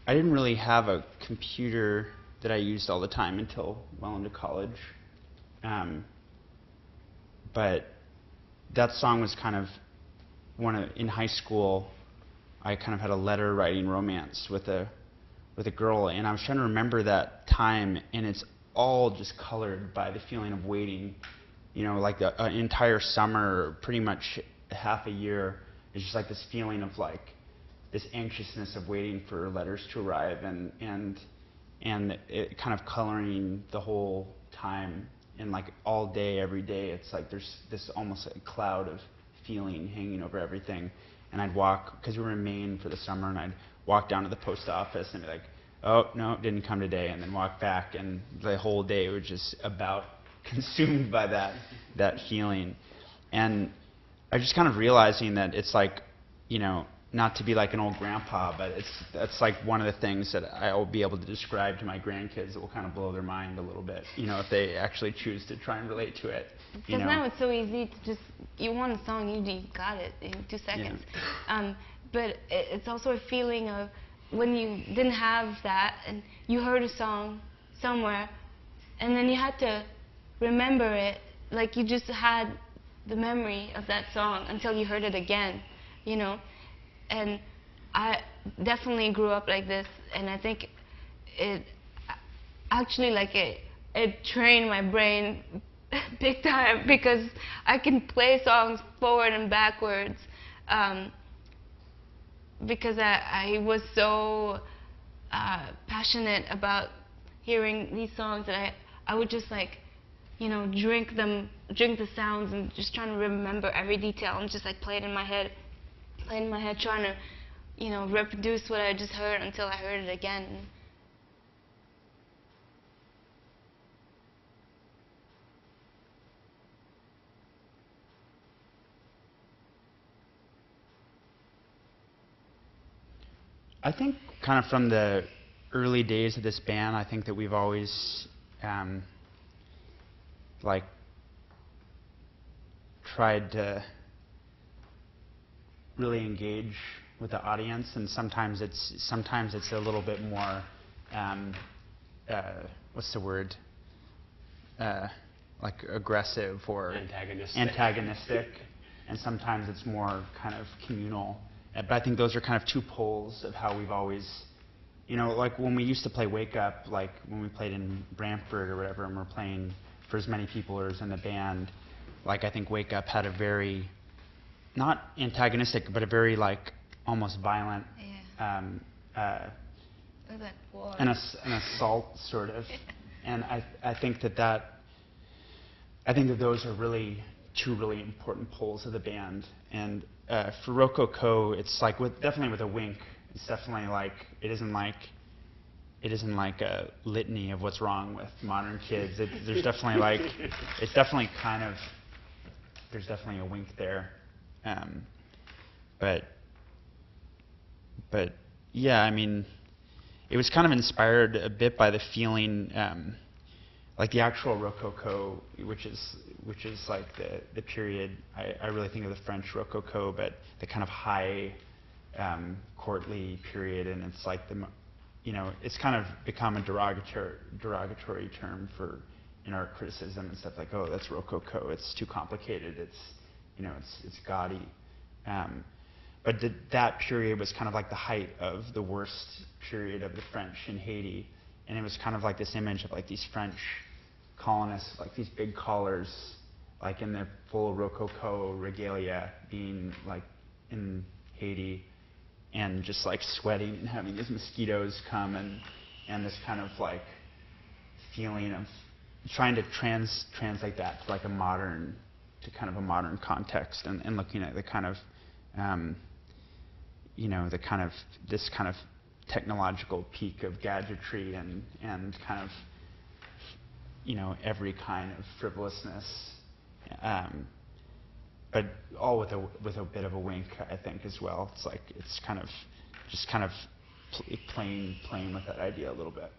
I didn't really have a computer that I used all the time until well into college. But that song was kind of in high school. I kind of had a letter writing romance with a girl, and I was trying to remember that time, and it's all just colored by the feeling of waiting. You know, like an entire summer, pretty much half a year, is just like this feeling of like this anxiousness of waiting for letters to arrive, and it kind of coloring the whole time, and like all day, every day, it's like there's this almost a cloud of feeling hanging over everything. And I'd walk, because we were in Maine for the summer, and I'd walk down to the post office and be like, oh, no, it didn't come today, and then walk back, and the whole day was just about consumed by that feeling. And I was just kind of realizing that it's like, you know, not to be like an old grandpa, but that's like one of the things that I will be able to describe to my grandkids that will kind of blow their mind a little bit, you know, if they actually choose to try and relate to it. Because now it's so easy to just, you want a song, you got it in 2 seconds. Yeah. But it's also a feeling of when you didn't have that and you heard a song somewhere and then you had to remember it, like you just had the memory of that song until you heard it again, you know. And I definitely grew up like this, and I think it actually, like, it trained my brain big time, because I can play songs forward and backwards, because I was so passionate about hearing these songs that I would just, like, you know, drink the sounds and just trying to remember every detail and just like play it in my head, trying to, you know, reproduce what I just heard until I heard it again. I think kind of from the early days of this band, I think that we've always like tried to really engage with the audience, and sometimes it's a little bit more what's the word, like aggressive or antagonistic, and sometimes it's more kind of communal. But I think those are kind of two poles of how we've always, you know, like when we used to play Wake Up, like when we played in Brantford or whatever, and we're playing for as many people as in the band, like I think Wake Up had a very, not antagonistic, but a very like almost violent, an assault sort of. And I think that those are really two really important poles of the band. And for Rococo, it's like definitely with a wink. It's definitely like it isn't like a litany of what's wrong with modern kids. There's definitely like it's definitely kind of there's definitely a wink there. But yeah, I mean, it was kind of inspired a bit by the feeling, like the actual Rococo, which is like the period. I really think of the French Rococo, but the kind of high, courtly period, and it's like you know, it's kind of become a derogatory term for in art criticism and stuff, like, oh, that's Rococo. It's too complicated. It's, you know, it's gaudy. But that period was kind of like the height of the worst period of the French in Haiti, and it was kind of like this image of like these French colonists, like these big collars, like in their full Rococo regalia, being like in Haiti, and just like sweating and having these mosquitoes come, and this kind of like feeling of trying to translate that to like a modern context, and looking at the kind of you know, the kind of this kind of technological peak of gadgetry and kind of, you know, every kind of frivolousness, but all with a bit of a wink, I think, as well. It's like it's kind of just kind of playing with that idea a little bit.